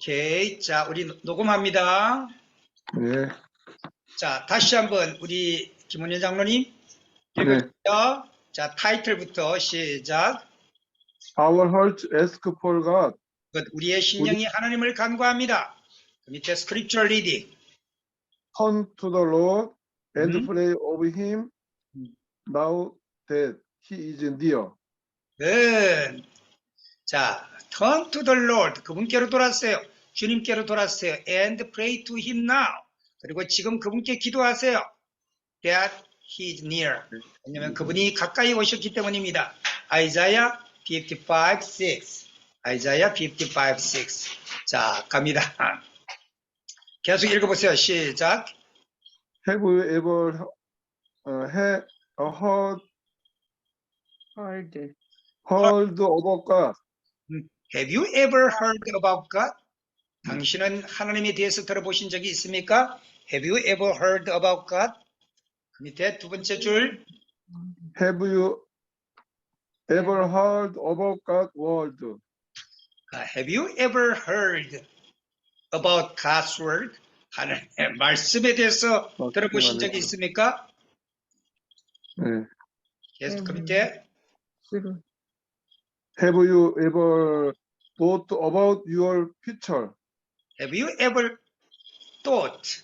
오케이. 자, 우리 녹음합니다. 네. 자, 다시 한번 우리 김원현 장로님 읽어주세요. 자, 타이틀부터 시작. Our hearts ask for God. 우리의 심령이 하나님을 간구합니다. 그 밑에 scriptural reading. Turn to the Lord and pray of Him now that He is near. Good. 자, turn to the Lord. 그분께로 돌아서요. 주님께로 돌아서요. And pray to Him now. 그리고 지금 그분께 기도하세요. That He is near. 왜냐하면 그분이 가까이 오셨기 때문입니다. 아이자야 55:6. 아이자야 55:6. 자, 갑니다. 계속 읽어보세요. 시작. Have you ever heard about God? Have you ever heard about God? 당신은 하나님에 대해서 들어보신 적이 있습니까? Have you ever heard about God? 그 밑에 두 번째 줄. Have you ever heard about God's word? Have you ever heard about God's word? 하나님의 말씀에 대해서 들어보신 적이 있습니까? 네. 계속 그 밑에. Have you ever thought about your future? Have you ever thought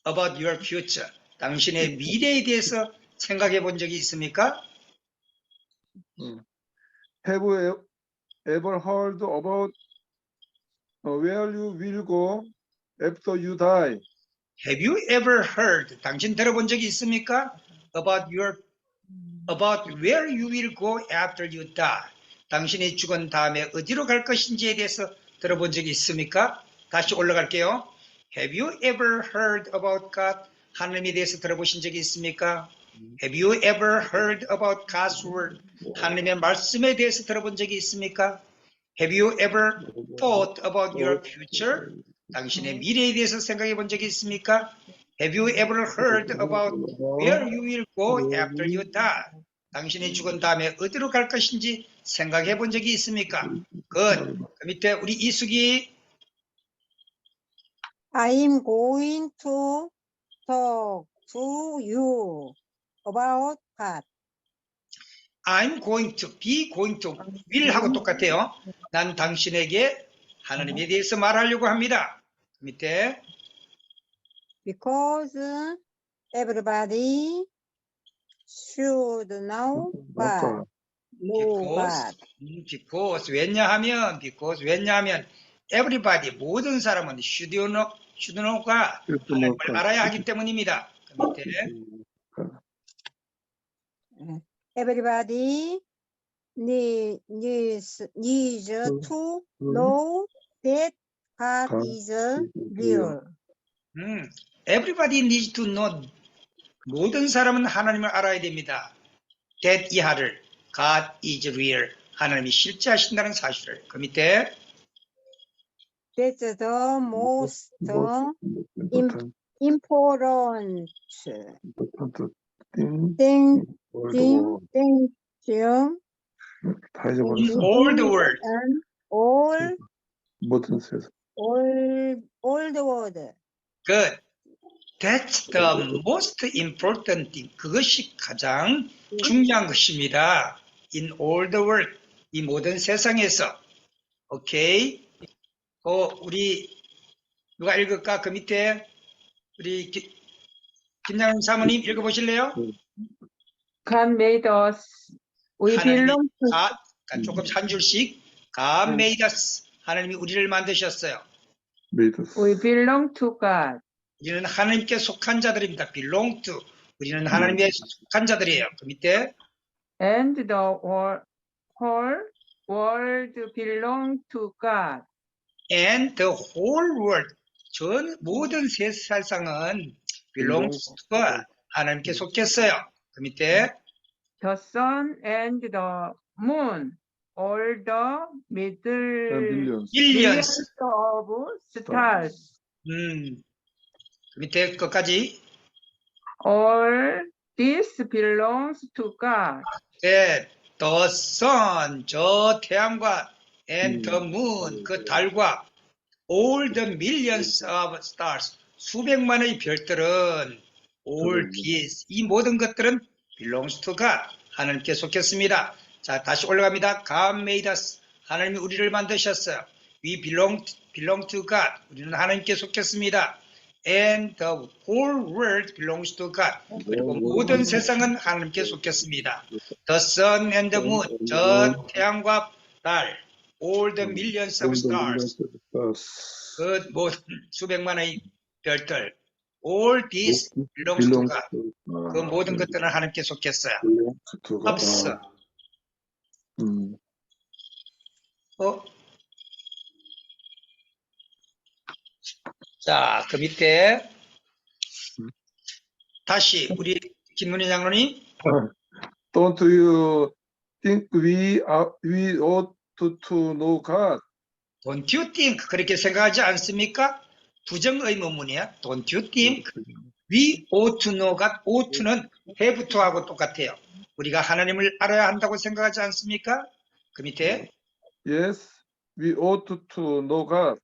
about your future? 당신의 미래에 대해서 생각해 본 적이 있습니까? Have you ever heard about where you will go after you die? Have you ever heard? 당신 들어본 적이 있습니까? About where you will go after you die. 당신이 죽은 다음에 어디로 갈 것인지에 대해서 들어본 적이 있습니까? 다시 올라갈게요. Have you ever heard about God? 하나님에 대해서 들어보신 적이 있습니까? Have you ever heard about God's word? 하나님의 말씀에 대해서 들어본 적이 있습니까? Have you ever thought about your future? 당신의 미래에 대해서 생각해 본 적이 있습니까? Have you ever heard about where you will go after you die? 당신이 죽은 다음에 어디로 갈 것인지 생각해 본 적이 있습니까? Good. 그 밑에 우리 이수기. I'm going to talk to you about God. I'm going to, be going to, will 하고 똑같아요. 난 당신에게 하나님에 대해서 말하려고 합니다. 그 밑에. Because everybody should know God. Because 왜냐하면 everybody 모든 사람은 should know God 하나님을 알아야 하기 때문입니다. 그 밑에. Everybody needs to know that God is real. Everybody needs to know. 모든 사람은 하나님을 알아야 됩니다. that 이하를 God is real. 하나님이 실제하신다는 사실을. 그 밑에. That's the most important thing in all the world. All the world. Good. That's the most important thing. 그것이 가장 중요한 것입니다. In all the world. 이 모든 세상에서. 오케이. 우리 누가 읽을까? 그 밑에 우리 김양훈 사모님 읽어보실래요? God made us. We belong to. 조금 한 줄씩. God made us. 하나님이 우리를 만드셨어요. We belong to God. 우리는 하나님께 속한 자들입니다. belong to. 우리는 하나님께 속한 자들이에요. 그 밑에. And the whole world belong to God. And the whole world. 모든 세상은 belongs to God. 하나님께 속했어요. 그 밑에. The sun and the moon. All the millions of stars. 그 밑에 끝까지. All this belongs to God. The sun, 저 태양과 and the moon, 그 달과 all the millions of stars, 수백만의 별들은 all these, 이 모든 것들은 belongs to God, 하나님께 속했습니다. 자, 다시 올라갑니다. God made us, 하나님이 우리를 만드셨어요. We belong to God, 우리는 하나님께 속했습니다. And the whole world belongs to God, 그리고 모든 세상은 하나님께 속했습니다. The sun and the moon, 저 태양과 달, all the millions of stars, 그 모든 수백만의 별들, all these belongs to God, 그 모든 것들은 하나님께 속했어요. 없어. 자, 그 밑에 다시 우리 김문희 장로님. Don't you think we ought to know God? Don't you think, 그렇게 생각하지 않습니까? 부정의문문이야. Don't you think we ought to know God? ought to는 have to하고 똑같아요. 우리가 하나님을 알아야 한다고 생각하지 않습니까? 그 밑에 Yes, we ought to know God.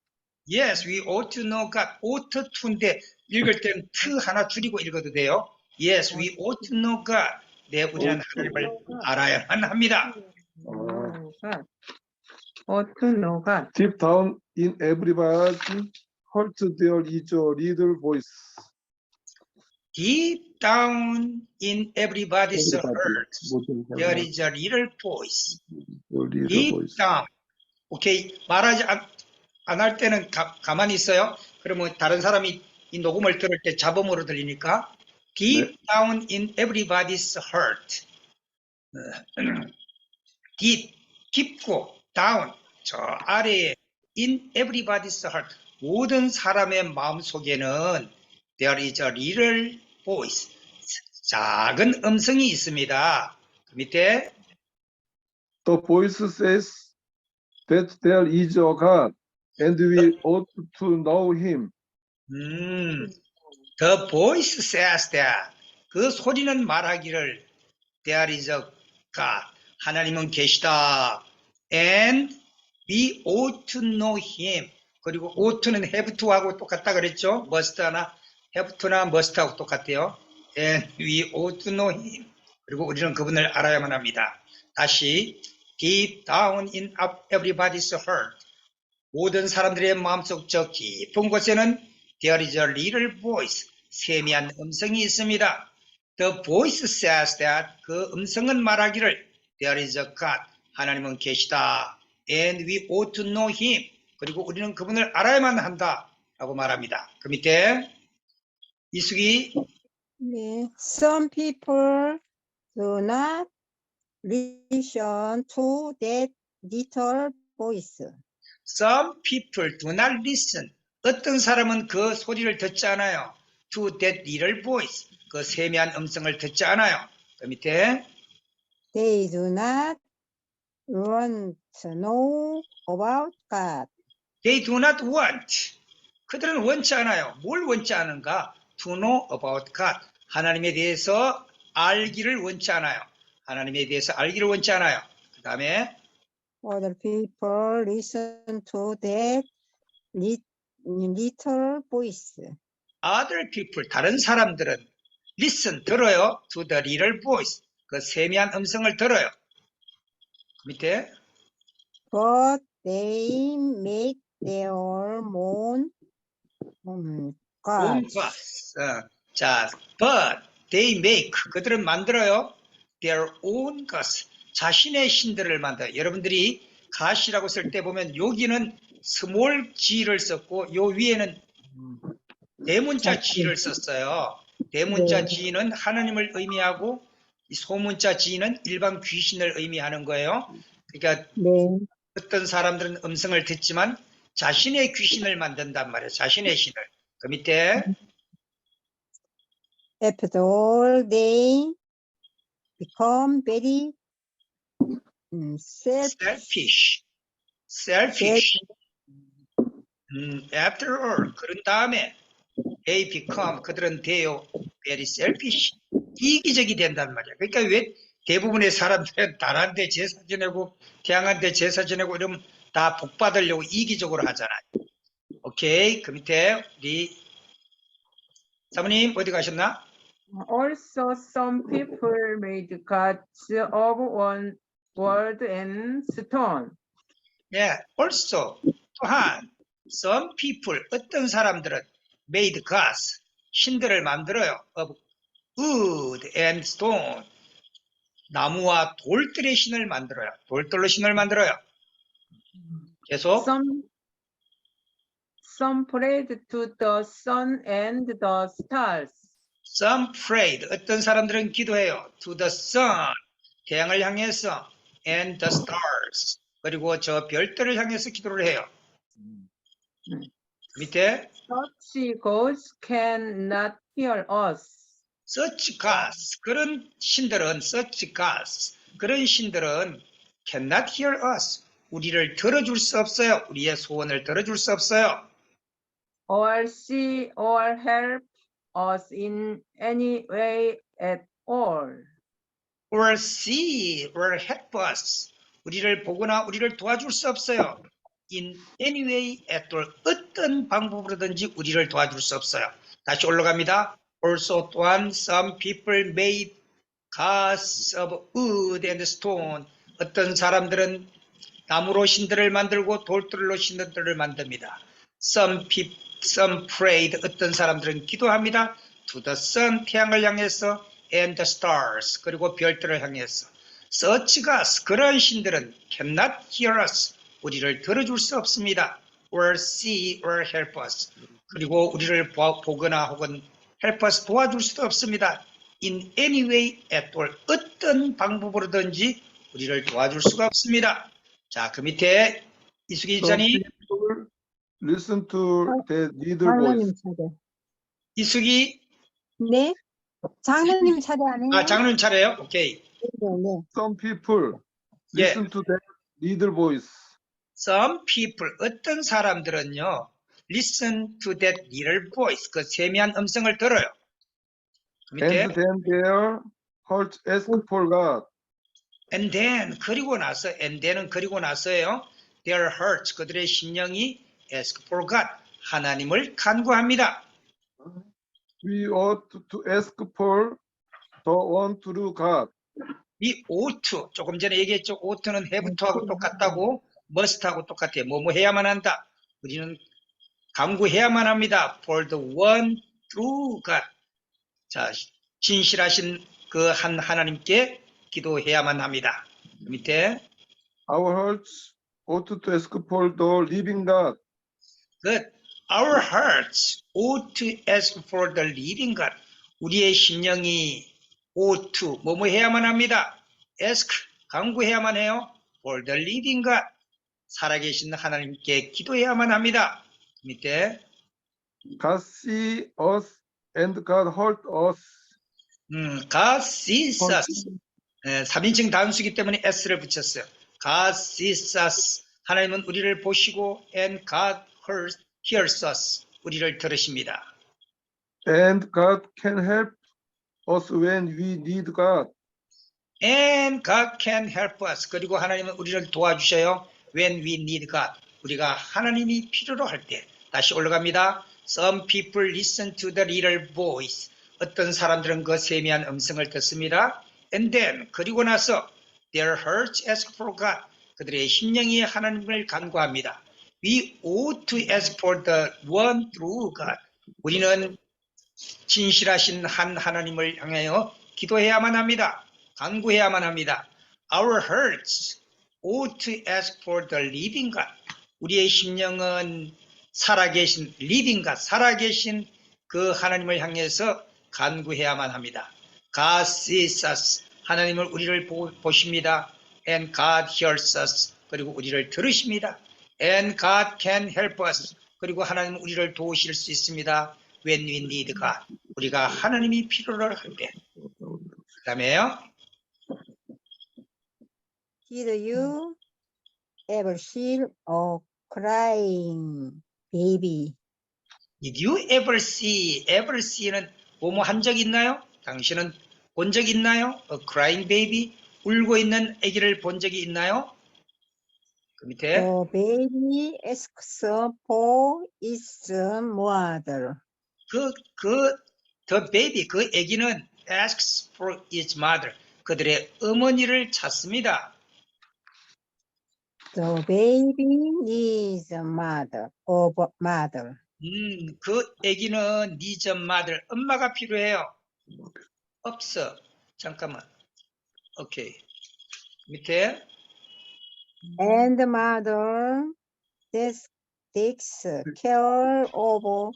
Yes, we ought to know God. ought to인데 읽을 땐 to 하나 줄이고 읽어도 돼요. Yes, we ought to know God. 네, 우리는 하나님을 알아야만 합니다. ought to know God. Deep down in everybody's heart there is a little voice. Deep down in everybody's heart, there is a little voice. Deep down. 오케이, 말하지 안 할 때는 가만히 있어요. 그러면 다른 사람이 이 녹음을 들을 때 잡음으로 들리니까 deep down in everybody's heart. deep, 깊고 down, 저 아래에 in everybody's heart, 모든 사람의 마음속에는 there is a little voice, 작은 음성이 있습니다. 그 밑에 The voice says that there is a God and we ought to know him. The voice says that, 그 소리는 말하기를 there is a God, 하나님은 계시다. And we ought to know him. 그리고 ought to는 have to하고 똑같다 그랬죠. must 하나 have to나 must 하고 똑같아요. And we ought to know him. 그리고 우리는 그분을 알아야만 합니다. 다시 deep down in everybody's heart, 모든 사람들의 마음속 저 깊은 곳에는 there is a little voice, 세미한 음성이 있습니다. The voice says that, 그 음성은 말하기를 there is a God, 하나님은 계시다. And we ought to know him. 그리고 우리는 그분을 알아야만 한다 라고 말합니다. 그 밑에 이수기. 네. Some people do not listen to that little voice. Some people do not listen. 어떤 사람은 그 소리를 듣지 않아요. To that little voice, 그 세미한 음성을 듣지 않아요. 그 밑에 They do not want to know about God. They do not want. 그들은 원치 않아요. 뭘 원치 않은가? To know about God. 하나님에 대해서 알기를 원치 않아요. 하나님에 대해서 알기를 원치 않아요. 그 다음에 Other people listen to that little voice. other people, 다른 사람들은 listen, 들어요. To the little voice, 그 세미한 음성을 들어요. 그 밑에 But they make their own own gods. gods. 자, but they make, 그들은 만들어요. Their own gods, 자신의 신들을 만들어요. 여러분들이 god이라고 쓸 때 보면 여기는 small g를 썼고 요 위에는 대문자 g를 썼어요. 대문자 g는 하나님을 의미하고 이 소문자 g는 일반 귀신을 의미하는 거예요. 그러니까 네. 어떤 사람들은 음성을 듣지만 자신의 귀신을 만든단 말이에요. 자신의 신을. 그 밑에 After all, they become very selfish. After all, 그런 다음에 they become, 그들은 돼요. very selfish. 이기적이 된단 말이야. 그러니까 왜 대부분의 사람들은 달한테 제사 지내고 태양한테 제사 지내고 이러면 다 복 받으려고 이기적으로 하잖아요. 오케이. 그 밑에 우리 사모님 어디 가셨나? Also, some people made gods of one wood and stone. 예, also 또한 some people 어떤 사람들은 made gods 신들을 만들어요. of wood and stone 나무와 돌들의 신을 만들어요. 돌들로 신을 만들어요. 계속 Some prayed to the sun and the stars. some prayed 어떤 사람들은 기도해요. to the sun 태양을 향해서 and the stars 그리고 저 별들을 향해서 기도를 해요. 밑에 Such gods cannot hear us. such gods 그런 신들은 such gods 그런 신들은 cannot hear us 우리를 들어줄 수 없어요. 우리의 소원을 들어줄 수 없어요. Or see or help us in any way at all. or see or help us 우리를 보거나 우리를 도와줄 수 없어요. in any way at all 어떤 방법으로든지 우리를 도와줄 수 없어요. 다시 올라갑니다. also 또한 some people made gods of wood and stone 어떤 사람들은 나무로 신들을 만들고 돌들로 신들을 만듭니다. some prayed 어떤 사람들은 기도합니다. to the sun 태양을 향해서 and the stars 그리고 별들을 향해서 such gods 그러한 신들은 cannot hear us 우리를 들어줄 수 없습니다. or see or help us 그리고 우리를 보거나 혹은 help us 도와줄 수도 없습니다. in any way at all 어떤 방법으로든지 우리를 도와줄 수가 없습니다. 자, 그 밑에 이수기 Some 기자님, people listen to the leader voice. 장로님 차례. 이수기, 네? 장로님 차례 아니에요? 아, 장로님 차례요? 오케이. 네, 네. Some people 예. listen to the leader voice. Some people, 어떤 사람들은요, listen to that little voice, 그 세미한 음성을 들어요. 그 밑에, And then their hearts ask for God. and then, 그리고 나서, and then은 그리고 나서예요. Their hearts, 그들의 심령이 ask for God, 하나님을 간구합니다. We ought to ask for the one true God. 이 ought, 조금 전에 얘기했죠. ought는 have토하고 똑같다고, must하고 똑같아요. 뭐뭐 해야만 한다. 우리는 간구해야만 합니다. For the one true God. 자, 진실하신 그 한 하나님께 기도해야만 합니다. 밑에 Our hearts ought to ask for the living God. good. Our hearts ought to ask for the living God. 우리의 심령이 ought to 뭐뭐 해야만 합니다. ask 간구해야만 해요. for the living God. 살아계신 하나님께 기도해야만 합니다. 밑에 God see us and God heard us. God sees us. 3인칭 단수이기 때문에 s를 붙였어요. God sees us. 하나님은 우리를 보시고 and God hears us. 우리를 들으십니다. And God can help us when we need God. And God can help us. 그리고 하나님은 우리를 도와주셔요. When we need God. 우리가 하나님이 필요로 할 때. 다시 올라갑니다. Some people listen to the little voice. 어떤 사람들은 그 세미한 음성을 듣습니다. And then 그리고 나서 their hearts ask for God. 그들의 심령이 하나님을 간구합니다. We ought to ask for the one true God. 우리는 진실하신 한 하나님을 향하여 기도해야만 합니다. 간구해야만 합니다. Our hearts ought to ask for the living God. 우리의 심령은 살아계신 living God, 살아계신 그 하나님을 향해서 간구해야만 합니다. God sees us. 하나님을 우리를 보십니다. And God hears us. 그리고 우리를 들으십니다. And God can help us. 그리고 하나님은 우리를 도우실 수 있습니다. When we need God. 우리가 하나님이 필요로 할 때. 그 다음에요. Did you ever see a crying baby? Did you ever see는 뭐뭐 한 적 있나요? 당신은 본 적 있나요? A crying baby, 울고 있는 아기를 본 적이 있나요? 그 밑에 The baby asks for its mother. the baby, 그 아기는 asks for its mother. 그들의 어머니를 찾습니다. The baby needs a mother. 그 아기는 needs a mother. 엄마가 필요해요. 없어. 잠깐만. 오케이. 밑에 And the mother takes care of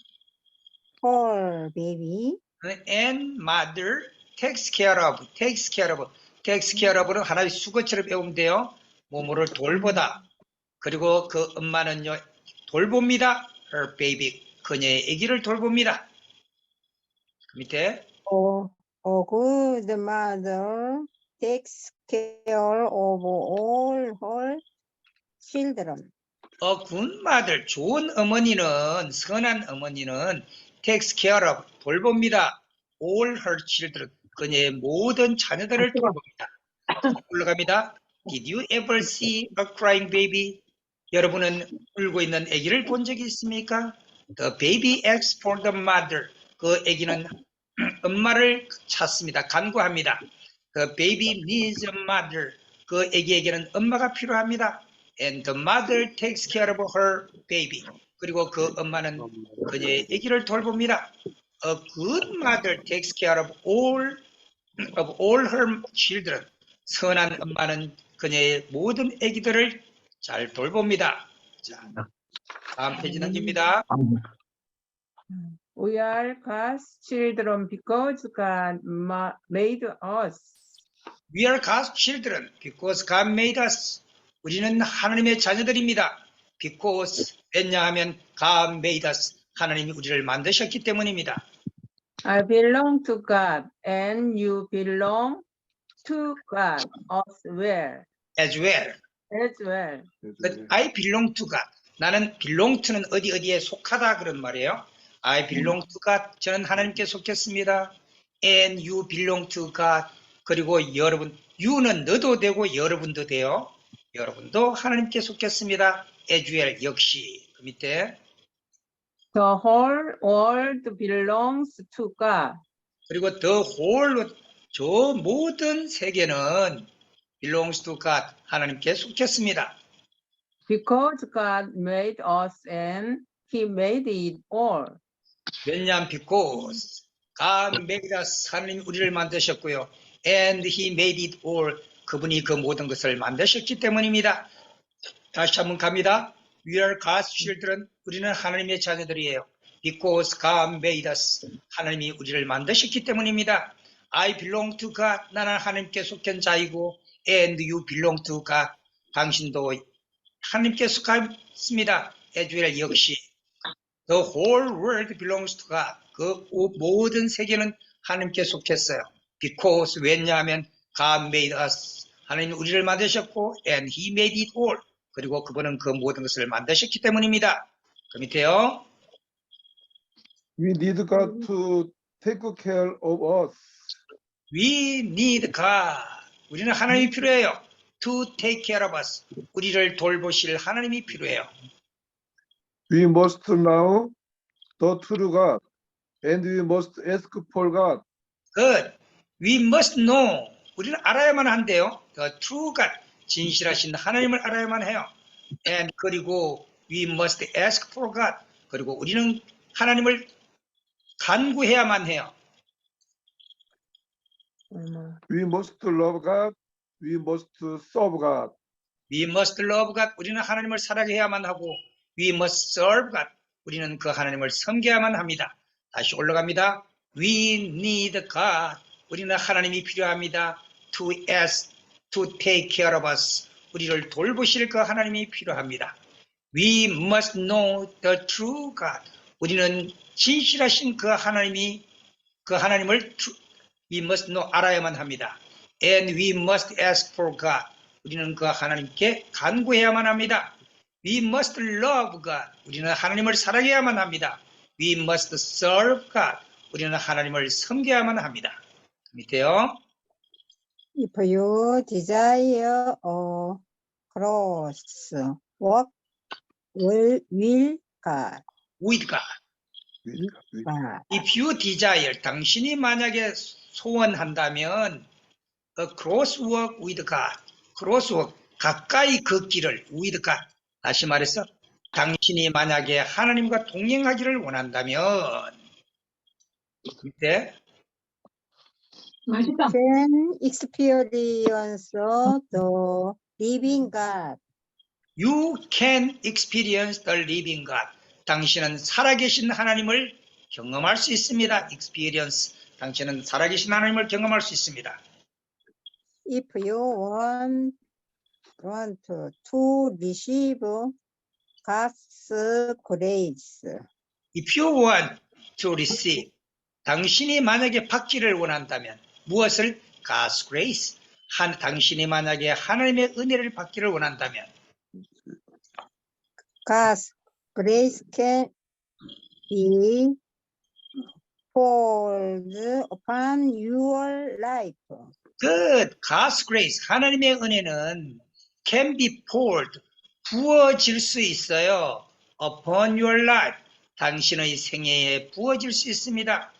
her baby. and mother takes care of. 는 하나의 수거처럼 배우면 돼요. 뭐뭐를 돌보다. 그리고 그 엄마는요 돌봅니다. her baby. 그녀의 아기를 돌봅니다. 밑에 A good mother takes care of all her children. 군마들 좋은 어머니는 선한 어머니는 takes care of 돌봅니다. all her children 그녀의 모든 자녀들을 돌봅니다. 올라갑니다. Did you ever see a crying baby? 여러분은 울고 있는 아기를 본 적이 있습니까? The baby asks for the mother. 그 아기는 엄마를 찾습니다. 간구합니다. The baby needs a mother. 그 아기에게는 엄마가 필요합니다. And the mother takes care of her baby. 그리고 그 엄마는 그녀의 아기를 돌봅니다. A good mother takes care of all her children. 선한 엄마는 그녀의 모든 아기들을 잘 돌봅니다. 자, 다음 페이지 넘깁니다. We are God's children because God made us. We are God's children because God made us. 우리는 하나님의 자녀들입니다. Because 왜냐하면 God made us. 하나님이 우리를 만드셨기 때문입니다. I belong to God and you belong to God as well. As well. But I belong to God. 나는 belong to는 어디에 속하다 그런 말이에요. I belong to God. 저는 하나님께 속했습니다. And you belong to God. 그리고 여러분, you는 너도 되고 여러분도 돼요. 여러분도 하나님께 속했습니다. As well. 역시. 그 밑에. The whole world belongs to God. 그리고 the whole, 저 모든 세계는 belongs to God. 하나님께 속했습니다. Because God made us and He made it all. 왜냐하면 because God made us. 하나님이 우리를 만드셨고요. And He made it all. 그분이 그 모든 것을 만드셨기 때문입니다. 다시 한번 갑니다. We are God's children. 우리는 하나님의 자녀들이에요. Because God made us. 하나님이 우리를 만드셨기 때문입니다. I belong to God. 나는 하나님께 속한 자이고 And you belong to God. 당신도 하나님께 속했습니다. As well 역시. The whole world belongs to God. 그 모든 세계는 하나님께 속했어요. Because 왜냐하면 God made us. 하나님이 우리를 만드셨고 And He made it all. 그리고 그분은 그 모든 것을 만드셨기 때문입니다. 그 밑에요. We need God to take care of us. We need God. 우리는 하나님이 필요해요. To take care of us. 우리를 돌보실 하나님이 필요해요. We must know the true God, and we must ask for God. Good. We must know. 우리는 알아야만 한대요. The true God. 진실하신 하나님을 알아야만 해요. And 그리고 we must ask for God. 그리고 우리는 하나님을 간구해야만 해요. We must love God. We must serve God. We must love God. 우리는 하나님을 사랑해야만 하고 We must serve God. 우리는 그 하나님을 섬겨야만 합니다. 다시 올라갑니다. We need God. 우리는 하나님이 필요합니다. To ask, to take care of us. 우리를 돌보실 그 하나님이 필요합니다. We must know the true God. 우리는 진실하신 그 하나님을 we must know 알아야만 합니다. And we must ask for God. 우리는 그 하나님께 간구해야만 합니다. We must love God. 우리는 하나님을 사랑해야만 합니다. We must serve God. 우리는 하나님을 섬겨야만 합니다. 밑에요. If you desire a cross walk will God. with God. God. If you desire, 당신이 만약에 소원한다면 a crosswalk with God. crosswalk, 가까이 걷기를 with God. 다시 말해서 당신이 만약에 하나님과 동행하기를 원한다면 밑에 You can experience the living God. You can experience the living God. 당신은 살아계신 하나님을 경험할 수 있습니다. experience. 당신은 살아계신 하나님을 경험할 수 있습니다. If you want to receive God's grace, If you want to receive, 당신이 만약에 받기를 원한다면 무엇을? God's grace. 당신이 만약에 하나님의 은혜를 받기를 원한다면 God's grace can be poured upon your life. Good. God's grace. 하나님의 은혜는 can be poured. 부어질 수 있어요. Upon your life. 당신의 생애에 부어질 수 있습니다.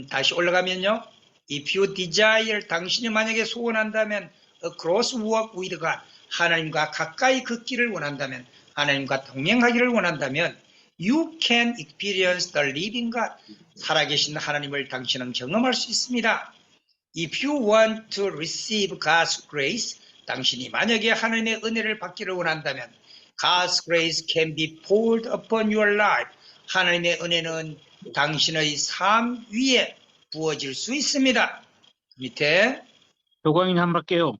다시 올라가면요. If you desire, 당신이 만약에 소원한다면 a close walk with God, 하나님과 가까이 걷기를 원한다면, 하나님과 동행하기를 원한다면 you can experience the living God, 살아계신 하나님을 당신은 경험할 수 있습니다. If you want to receive God's grace, 당신이 만약에 하나님의 은혜를 받기를 원한다면 God's grace can be poured upon your life, 하나님의 은혜는 당신의 삶 위에 부어질 수 있습니다. 밑에 조광인 한번 할게요.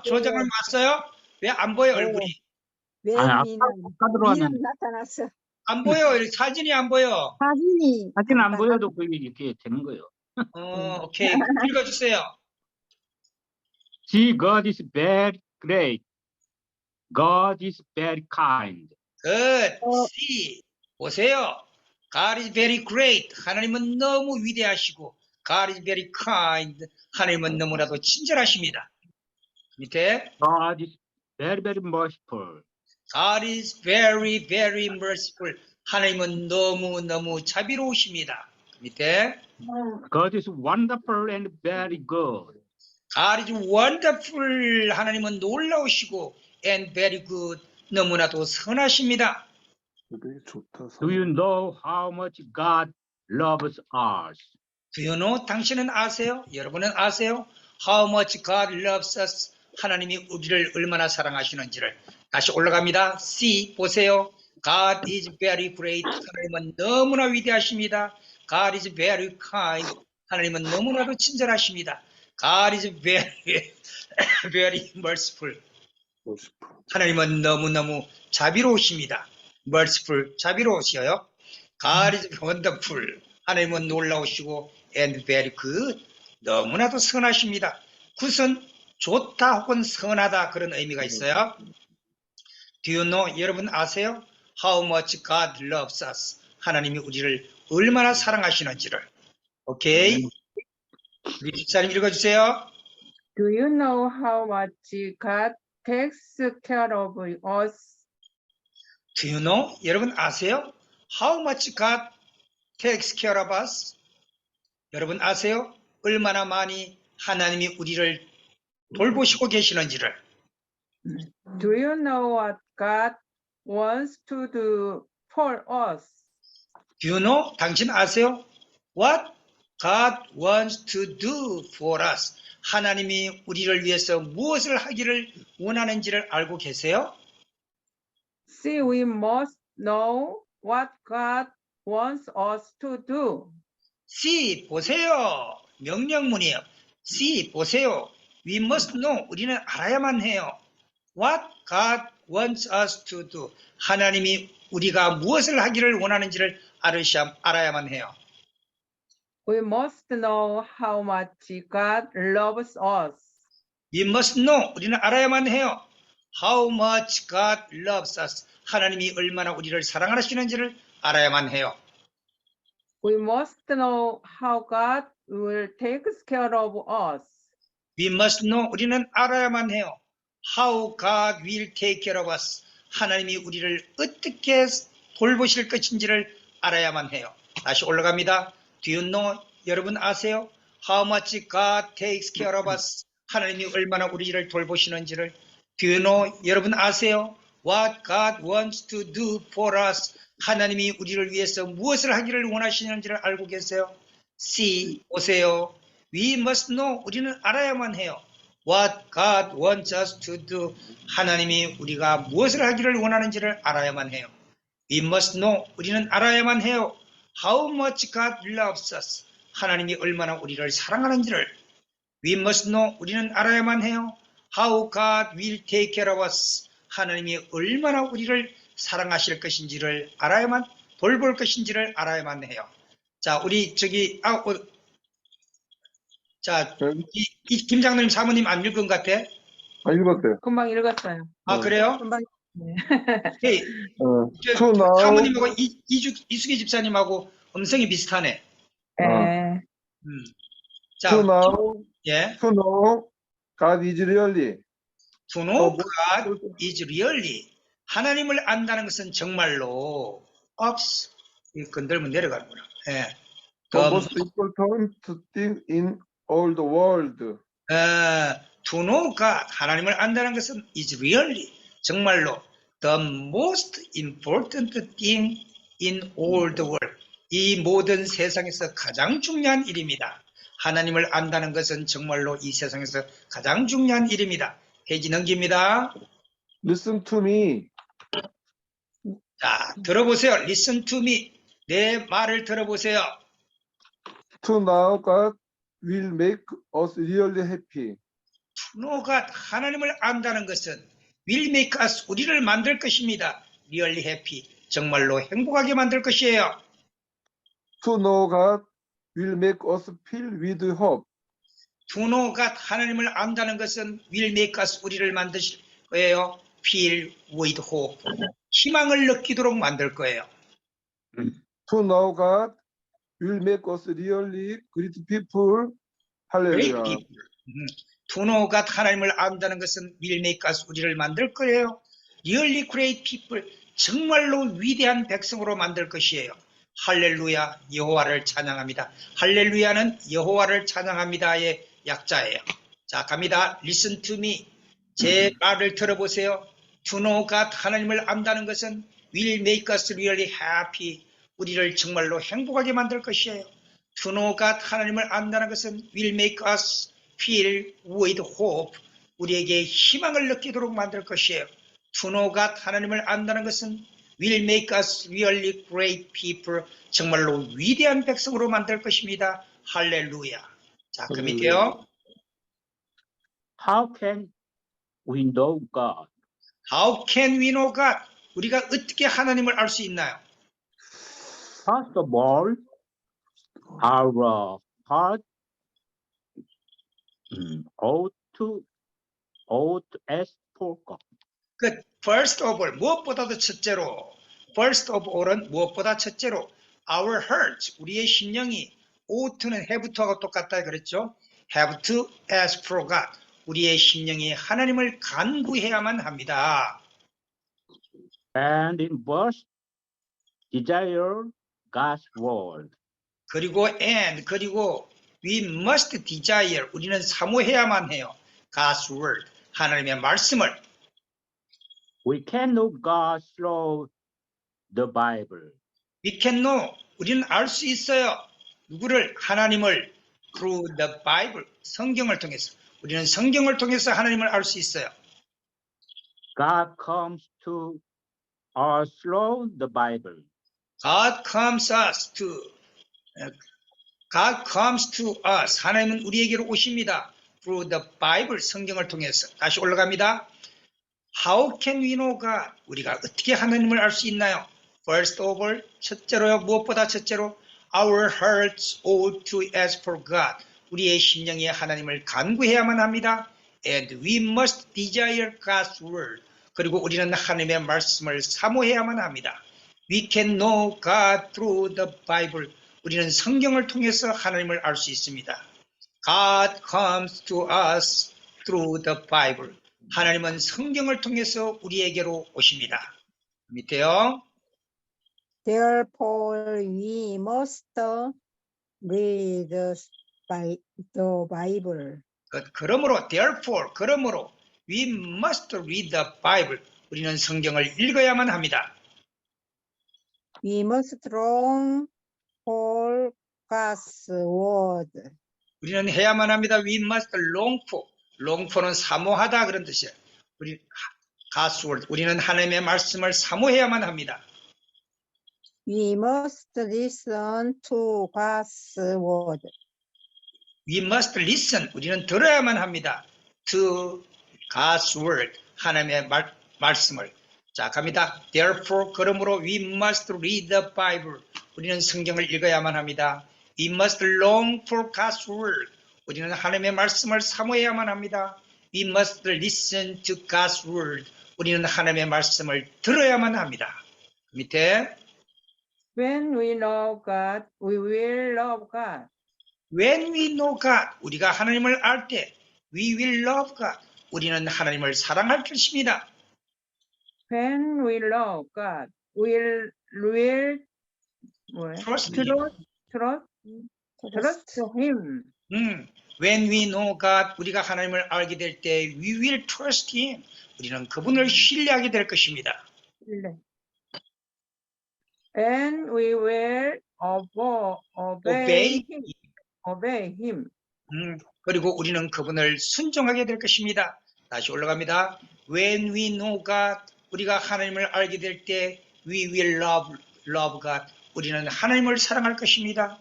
조장님 왔어요? 왜 안 보여 얼굴이? 아까 미남 들어왔는데 나타났어. 안 보여. 사진이 안 보여. 사진 안 보여도 그게 이렇게 되는 거예요. 오케이. 읽어주세요. See, God is very great. God is very kind. Good. See. 보세요. God is very great. 하나님은 너무 위대하시고 God is very kind. 하나님은 너무나도 친절하십니다. 밑에 God is very, very merciful. God is very, very merciful. 하나님은 너무너무 자비로우십니다. 밑에 God is wonderful and very good. God is wonderful. 하나님은 놀라우시고 and very good. 너무나도 선하십니다. 되게 좋다. Do you know how much God loves us? Do you know? 당신은 아세요? 여러분은 아세요? How much God loves us. 하나님이 우리를 얼마나 사랑하시는지를. 다시 올라갑니다. See, 보세요. God is very great. 하나님은 너무나 위대하십니다. God is very kind. 하나님은 너무나도 친절하십니다. God is very, very merciful. 하나님은 너무너무 자비로우십니다. merciful, 자비로우셔요. God is wonderful. 하나님은 놀라우시고 and very good. 너무나도 선하십니다. 굿은 좋다 혹은 선하다 그런 의미가 있어요. Do you know? 여러분 아세요? How much God loves us. 하나님이 우리를 얼마나 사랑하시는지를. 오케이. 우리 집사님 읽어주세요. Do you know how much God takes care of us? Do you know? 여러분 아세요? How much God takes care of us? 여러분 아세요? 얼마나 많이 하나님이 우리를 돌보시고 계시는지를. Do you know what God wants to do for us? Do you know? 당신 아세요? What God wants to do for us. 하나님이 우리를 위해서 무엇을 하기를 원하는지를 알고 계세요? See, we must know what God wants us to do. See, 보세요. 명령문이에요. See, 보세요. We must know. 우리는 알아야만 해요. What God wants us to do. 하나님이 우리가 무엇을 하기를 원하는지를 알아야만 해요. We must know how much God loves us. We must know. 우리는 알아야만 해요. How much God loves us. 하나님이 얼마나 우리를 사랑하시는지를 알아야만 해요. We must know how God will take care of us. We must know. 우리는 알아야만 해요. how God will take care of us. 하나님이 우리를 어떻게 돌보실 것인지를 알아야만 해요. 다시 올라갑니다. Do you know? 여러분 아세요? How much God takes care of us. 하나님이 얼마나 우리를 돌보시는지를. Do you know? 여러분 아세요? What God wants to do for us. 하나님이 우리를 위해서 무엇을 하기를 원하시는지를 알고 계세요? See, 보세요. We must know. 우리는 알아야만 해요. What God wants us to do. 하나님이 우리가 무엇을 하기를 원하는지를 알아야만 해요. We must know. 우리는 알아야만 해요. How much God loves us. 하나님이 얼마나 우리를 사랑하는지를. We must know. 우리는 알아야만 해요. How God will take care of us. 하나님이 얼마나 우리를 사랑하실 것인지를 알아야만, 돌볼 것인지를 알아야만 해요. 자, 우리 저기 자, 이 김장로님 사모님 안 읽은 것 같아? 읽었대요. 금방 읽었어요. 아, 그래요? 금방 네. 오케이. To now, 사모님하고 이수기 집사님하고 음성이 비슷하네. 네. 자, to now, 예. to know God is really. To know God is really. 하나님을 안다는 것은 정말로 ups. 이 건들면 내려가는구나. 예. The most important thing in all the world. to know God, 하나님을 안다는 것은 is really, 정말로 the most important thing in all the world. 이 모든 세상에서 가장 중요한 일입니다. 하나님을 안다는 것은 정말로 이 세상에서 가장 중요한 일입니다. 페이지 넘깁니다. Listen to me. 자, 들어보세요. Listen to me. 내 말을 들어보세요. To know God will make us really happy. To know God, 하나님을 안다는 것은 will make us, 우리를 만들 것입니다. Really happy, 정말로 행복하게 만들 것이에요. To know God will make us fill with hope. To know God, 하나님을 안다는 것은 will make us, 우리를 만드실 거예요. Fill with hope, 희망을 느끼도록 만들 거예요. To know God will make us really great people. Great 할렐루야. people. To know God, 하나님을 안다는 것은 will make us, 우리를 만들 거예요. Really great people, 정말로 위대한 백성으로 만들 것이에요. 할렐루야, 여호와를 찬양합니다. 할렐루야는 여호와를 찬양합니다의 약자예요. 자, 갑니다. Listen to me. 제 말을 들어보세요. To know God, 하나님을 안다는 것은 will make us really happy, 우리를 정말로 행복하게 만들 것이에요. To know God, 하나님을 안다는 것은 will make us feel with hope, 우리에게 희망을 느끼도록 만들 것이에요. To know God, 하나님을 안다는 것은 will make us really great people, 정말로 위대한 백성으로 만들 것입니다. 할렐루야. 자, 그 밑에요. How can we know God? How can we know God? 우리가 어떻게 하나님을 알 수 있나요? First of all, our heart ought to ask for God. 그 first of all, 무엇보다도 첫째로, first of all은 무엇보다 첫째로, our heart, 우리의 심령이 ought는 have to하고 똑같다 그랬죠? have to ask for God, 우리의 심령이 하나님을 간구해야만 합니다. And in verse, desire God's word. 그리고 we must desire, 우리는 사모해야만 해요. God's word, 하나님의 말씀을. We can know God through the Bible. We can know, 우리는 알 수 있어요. 누구를? 하나님을 through the Bible, 성경을 통해서. 우리는 성경을 통해서 하나님을 알 수 있어요. God comes to us through the Bible. God comes to us. 하나님은 우리에게로 오십니다. through the Bible, 성경을 통해서. 다시 올라갑니다. How can we know God? 우리가 어떻게 하나님을 알 수 있나요? First of all, 첫째로요. 무엇보다 첫째로 our hearts ought to ask for God. 우리의 심령이 하나님을 간구해야만 합니다. And we must desire God's word. 그리고 우리는 하나님의 말씀을 사모해야만 합니다. We can know God through the Bible. 우리는 성경을 통해서 하나님을 알 수 있습니다. God comes to us through the Bible. 하나님은 성경을 통해서 우리에게로 오십니다. 밑에요. Therefore, we must read the Bible. 그러므로 therefore 그러므로 we must read the Bible. 우리는 성경을 읽어야만 합니다. We must long for God's word. 우리는 해야만 합니다. We must long for. long for는 사모하다 그런 뜻이에요. 우리 God's word. 우리는 하나님의 말씀을 사모해야만 합니다. We must listen to God's word. We must listen. 우리는 들어야만 합니다. To God's word. 하나님의 말씀을. 자, 갑니다. Therefore, 그러므로 we must read the Bible. 우리는 성경을 읽어야만 합니다. We must long for God's word. 우리는 하나님의 말씀을 사모해야만 합니다. We must listen to God's word. 우리는 하나님의 말씀을 들어야만 합니다. 밑에 When we know God, we will love God. When we know God, 우리가 하나님을 알 때 we will love God. 우리는 하나님을 사랑할 것입니다. When we love God, we'll Trust Him. trust Him. When we know God, 우리가 하나님을 알게 될 때 we will trust Him. 우리는 그분을 신뢰하게 될 것입니다. And we will obey Him. 그리고 우리는 그분을 순종하게 될 것입니다. 다시 올라갑니다. When we know God, 우리가 하나님을 알게 될 때 we will love God. 우리는 하나님을 사랑할 것입니다.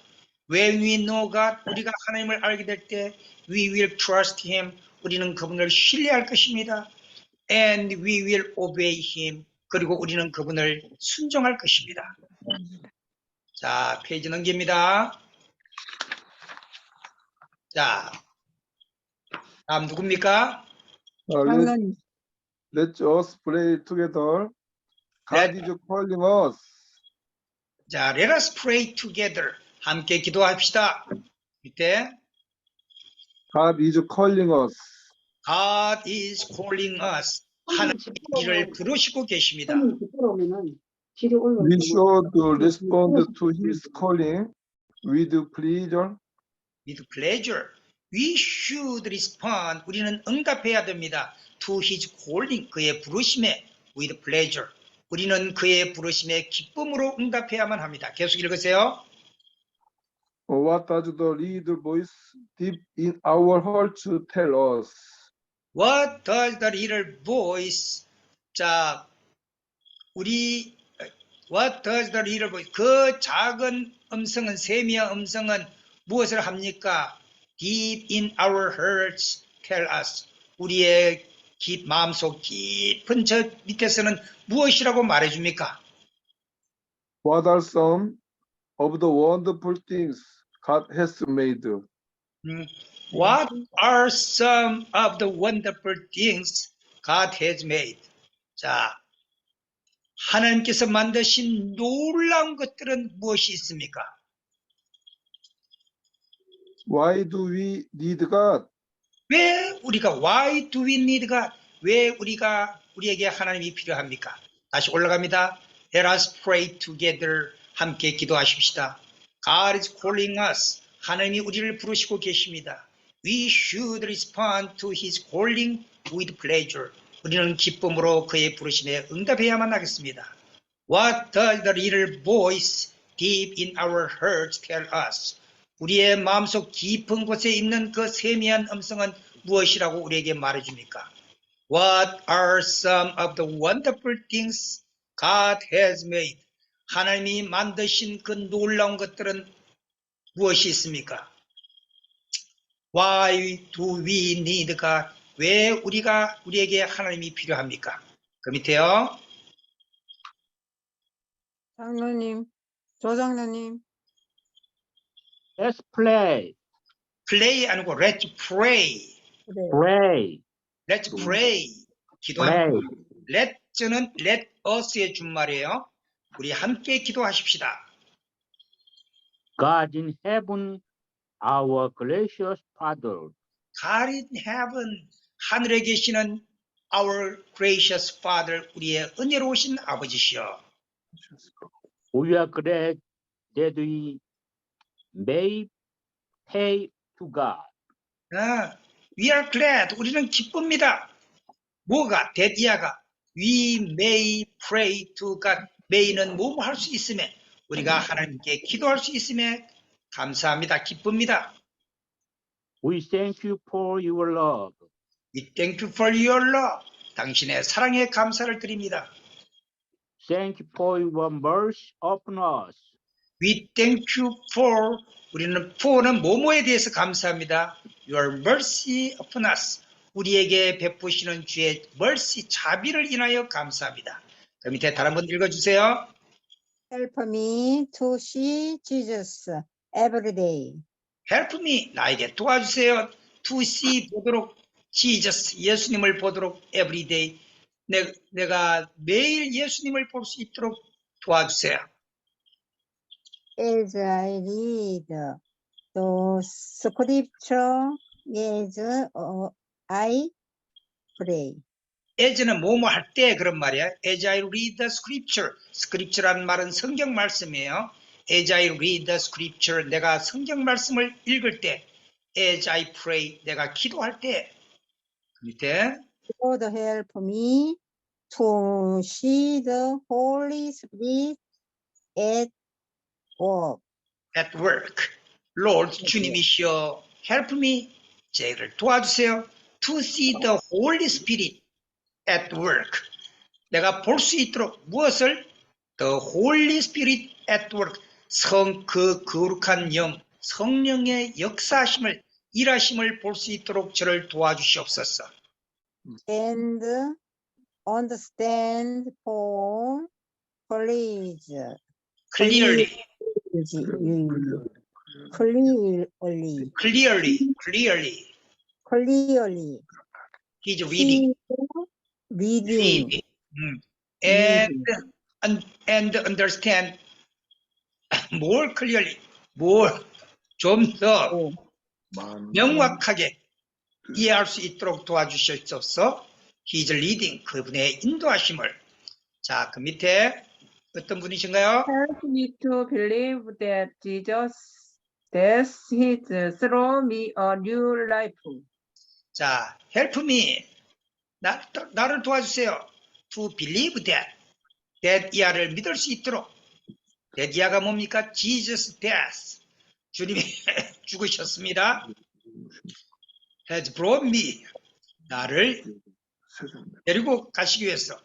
When we know God, 우리가 하나님을 알게 될 때 we will trust Him. 우리는 그분을 신뢰할 것입니다. And we will obey Him. 그리고 우리는 그분을 순종할 것입니다. 자, 페이지 넘깁니다. 자, 다음 누굽니까? Let us pray together. God is calling us. 자, let us pray together. 함께 기도합시다. 밑에 God is calling us. God is calling us. 하나님이 우리를 부르시고 계십니다. We should respond to His calling with pleasure. With pleasure. We should respond. 우리는 응답해야 됩니다. To His calling. 그의 부르심에 with pleasure. 우리는 그의 부르심에 기쁨으로 응답해야만 합니다. 계속 읽으세요. What does the little voice deep in our hearts tell us? What does the little voice? 자, What does the little voice? 그 작은 음성은, 세미한 음성은 무엇을 합니까? Deep in our hearts tell us. 우리의 마음속 깊은 저 밑에서는 무엇이라고 말해줍니까? What are some of the wonderful things God has made? What are some of the wonderful things God has made? 자, 하나님께서 만드신 놀라운 것들은 무엇이 있습니까? Why do we need God? Why do we need God? 왜 우리에게 하나님이 필요합니까? 다시 올라갑니다. Let us pray together. 함께 기도하십시다. God is calling us. 하나님이 우리를 부르시고 계십니다. We should respond to His calling with pleasure. 우리는 기쁨으로 그의 부르심에 응답해야만 하겠습니다. What does the little voice deep in our hearts tell us? 우리의 마음속 깊은 곳에 있는 그 세미한 음성은 무엇이라고 우리에게 말해줍니까? What are some of the wonderful things God has made? 하나님이 만드신 그 놀라운 것들은 무엇이 있습니까? Why do we need God? 왜 우리에게 하나님이 필요합니까? 그 밑에요. 장로님, 조장로님. Let's play. Play 아니고 let's pray. Pray. Let's pray. 기도합니다. Let's는 let us의 준말이에요. 우리 함께 기도하십시다. God in heaven, our gracious Father. God in heaven, 하늘에 계시는 our gracious Father, 우리의 은혜로우신 아버지시여. We are glad that we may pay to God. We are glad. 우리는 기쁩니다. 뭐가? 대디아가 we may pray to God. may는 뭐뭐 할 수 있음에 우리가 하나님께 기도할 수 있음에 감사합니다. 기쁩니다. We thank you for your love. We thank you for your love. 당신의 사랑에 감사를 드립니다. Thank you for your mercy upon us. We thank you for 우리는 for는 뭐뭐에 대해서 감사합니다. Your mercy upon us. 우리에게 베푸시는 주의 mercy 자비를 인하여 감사합니다. 그 밑에 다른 분 읽어주세요. Help me to see Jesus every day. Help me. 나에게 도와주세요. To see 보도록 Jesus 예수님을 보도록 every day. 내가 매일 예수님을 볼 수 있도록 도와주세요. As I read the scripture, as I pray. as는 뭐뭐 할 때 그런 말이야. As I read the scripture. scripture라는 말은 성경 말씀이에요. As I read the scripture. 내가 성경 말씀을 읽을 때. As I pray. 내가 기도할 때. 그 밑에 Lord, help me to see the Holy Spirit at work. at work. Lord, 주님이시여, help me. 저를 도와주세요. To see the Holy Spirit at work. 내가 볼 수 있도록 무엇을? The Holy Spirit at work. 그 거룩한 영, 성령의 역사하심을, 일하심을 볼 수 있도록 저를 도와주시옵소서. And understand Paul, please. Clearly, Clearly. He's reading. Reading. And understand more clearly, 좀 더 명확하게 이해할 수 있도록 도와주시옵소서. He's leading, 그분의 인도하심을. 자, 그 밑에 어떤 분이신가요? Help me to believe that Jesus death has thrown me a new life. 자, help me. 나를 도와주세요. To believe that 이하를 믿을 수 있도록. that 이하가 뭡니까? Jesus death. 주님이 죽으셨습니다. has brought me. 나를 데리고 가시기 위해서,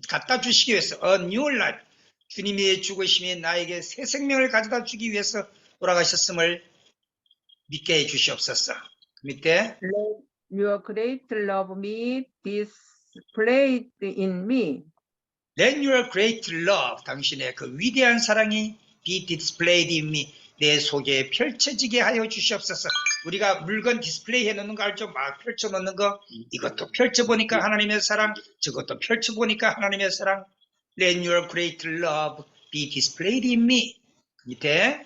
갖다 주시기 위해서, a new life. 주님의 죽으심이 나에게 새 생명을 가져다 주기 위해서 돌아가셨음을 믿게 해 주시옵소서. 그 밑에 Let your great love me displayed in me. Let your great love, 당신의 그 위대한 사랑이 be displayed in me, 내 속에 펼쳐지게 하여 주시옵소서. 우리가 물건 디스플레이 해놓는 거 알죠? 막 펼쳐놓는 거. 이것도 펼쳐보니까 하나님의 사랑, 저것도 펼쳐보니까 하나님의 사랑. Let your great love be displayed in me. 밑에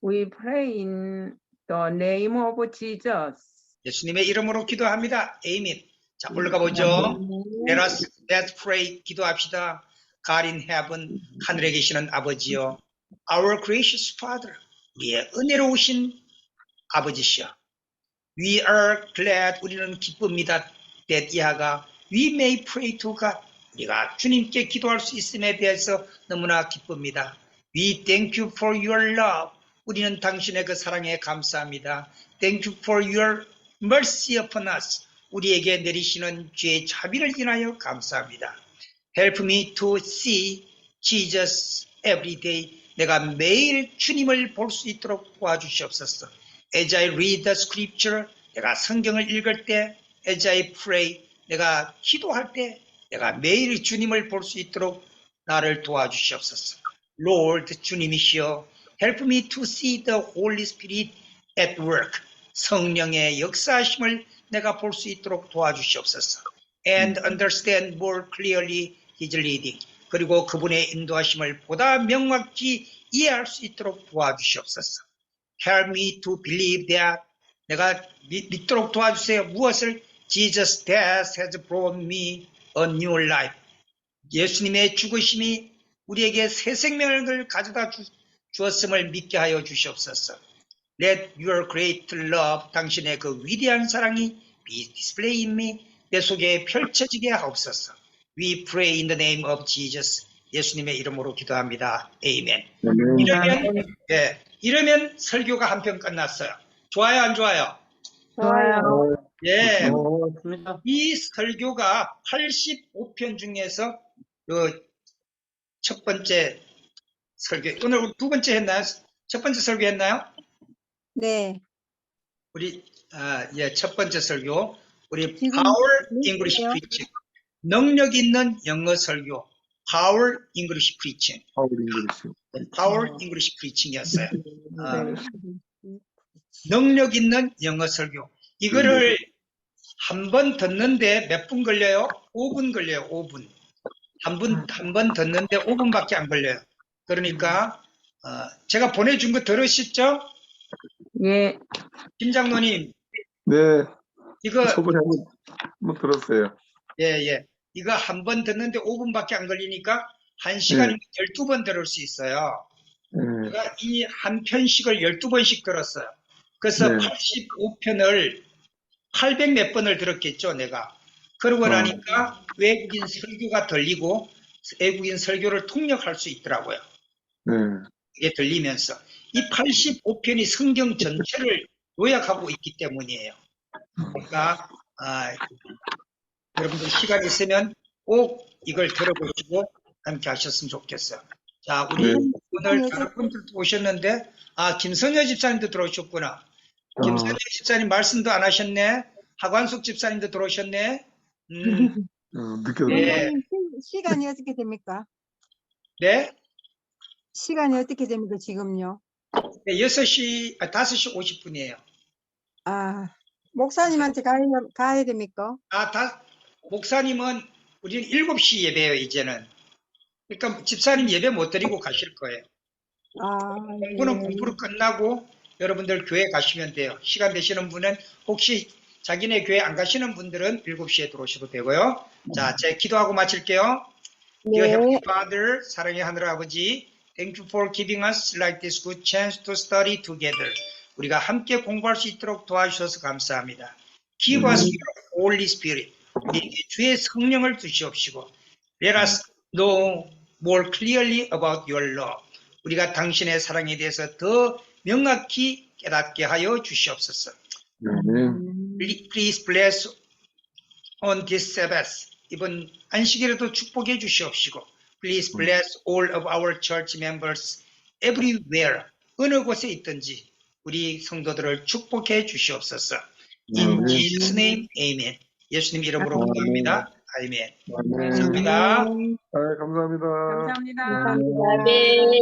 We pray in the name of Jesus. 예수님의 이름으로 기도합니다. 아멘. 자, 올라가 보죠. Let's pray. 기도합시다. God in heaven, 하늘에 계시는 아버지여, our gracious Father, 우리의 은혜로우신 아버지시여. We are glad, 우리는 기쁩니다. that 이하가 we may pray to God, 우리가 주님께 기도할 수 있음에 대해서 너무나 기쁩니다. We thank you for your love, 우리는 당신의 그 사랑에 감사합니다. Thank you for your mercy upon us, 우리에게 내리시는 죄의 자비를 인하여 감사합니다. Help me to see Jesus every day. 내가 매일 주님을 볼 수 있도록 도와주시옵소서. As I read the scripture, 내가 성경을 읽을 때, as I pray, 내가 기도할 때, 내가 매일 주님을 볼 수 있도록 나를 도와주시옵소서. Lord, 주님이시여, help me to see the Holy Spirit at work. 성령의 역사하심을 내가 볼 수 있도록 도와주시옵소서. And understand more clearly His leading. 그리고 그분의 인도하심을 보다 명확히 이해할 수 있도록 도와주시옵소서. Help me to believe that. 내가 믿도록 도와주세요. 무엇을? Jesus' death has brought me a new life. 예수님의 죽으심이 우리에게 새 생명을 가져다 주었음을 믿게 하여 주시옵소서. Let your great love, 당신의 그 위대한 사랑이 be displayed in me, 내 속에 펼쳐지게 하옵소서. We pray in the name of Jesus. 예수님의 이름으로 기도합니다. 아멘. 이러면 설교가 한 편 끝났어요. 좋아요, 안 좋아요? 좋아요. 예. 좋습니다. 이 설교가 85편 중에서 그 첫 번째 설교, 오늘 두 번째 했나요? 첫 번째 설교 했나요? 네. 우리 첫 번째 설교, 우리 지금 Power 몇 English 시예요? Preaching, 능력 있는 영어 설교, Power English Preaching, Power English Preaching이었어요. 능력 있는 영어 설교. 이거를 한 번 듣는데 몇 분 걸려요? 5분 걸려요. 5분. 한 번 듣는데 5분밖에 안 걸려요. 그러니까 제가 보내준 거 들으셨죠? 예. 김 장로님, 네, 이거 저번에 한번 들었어요. 예. 이거 한 번 듣는데 5분밖에 안 걸리니까 1시간이면 12번 들을 수 있어요. 네, 제가 이 한 편씩을 12번씩 들었어요. 그래서 네. 85편을 800 몇 번을 들었겠죠, 내가. 그러고 나니까 외국인 설교가 들리고 외국인 설교를 통역할 수 있더라고요. 네, 이게 들리면서. 이 85편이 성경 전체를 요약하고 있기 때문이에요. 그러니까 여러분들 시간 있으면 꼭 이걸 들어보시고 함께 하셨으면 좋겠어요. 자, 우리 오늘 다른 분들도 오셨는데, 김선여 집사님도 들어오셨구나. 김선여 집사님 말씀도 안 하셨네. 하관숙 집사님도 들어오셨네. 늦게 예. 시간이 어떻게 됩니까? 네. 시간이 어떻게 됩니까, 지금요? 네, 5시 50분이에요. 목사님한테 가야 됩니까? 목사님은 우리는 7시 예배예요, 이제는. 그러니까 집사님 예배 못 드리고 가실 거예요. 공부는 공부로 끝나고 여러분들 교회 가시면 돼요. 시간 되시는 분은 혹시 자기네 교회 안 가시는 분들은 7시에 들어오셔도 되고요. 자, 제가 기도하고 마칠게요. Dear Heavenly Father, 사랑의 하늘 아버지, Thank you for giving us like this good chance to study together. 우리가 함께 공부할 수 있도록 도와주셔서 감사합니다. Give us your Holy Spirit. 우리에게 주의 성령을 주시옵시고, Let us know more clearly about your love. 우리가 당신의 사랑에 대해서 더 명확히 깨닫게 하여 주시옵소서. Please bless on this Sabbath. 이번 안식일에도 축복해 주시옵시고, Please bless all of our church members everywhere. 어느 곳에 있든지 우리 성도들을 축복해 주시옵소서. In Jesus' name, Amen. 예수님 이름으로 기도합니다. 아멘. 감사합니다. 감사합니다. 감사합니다. 네.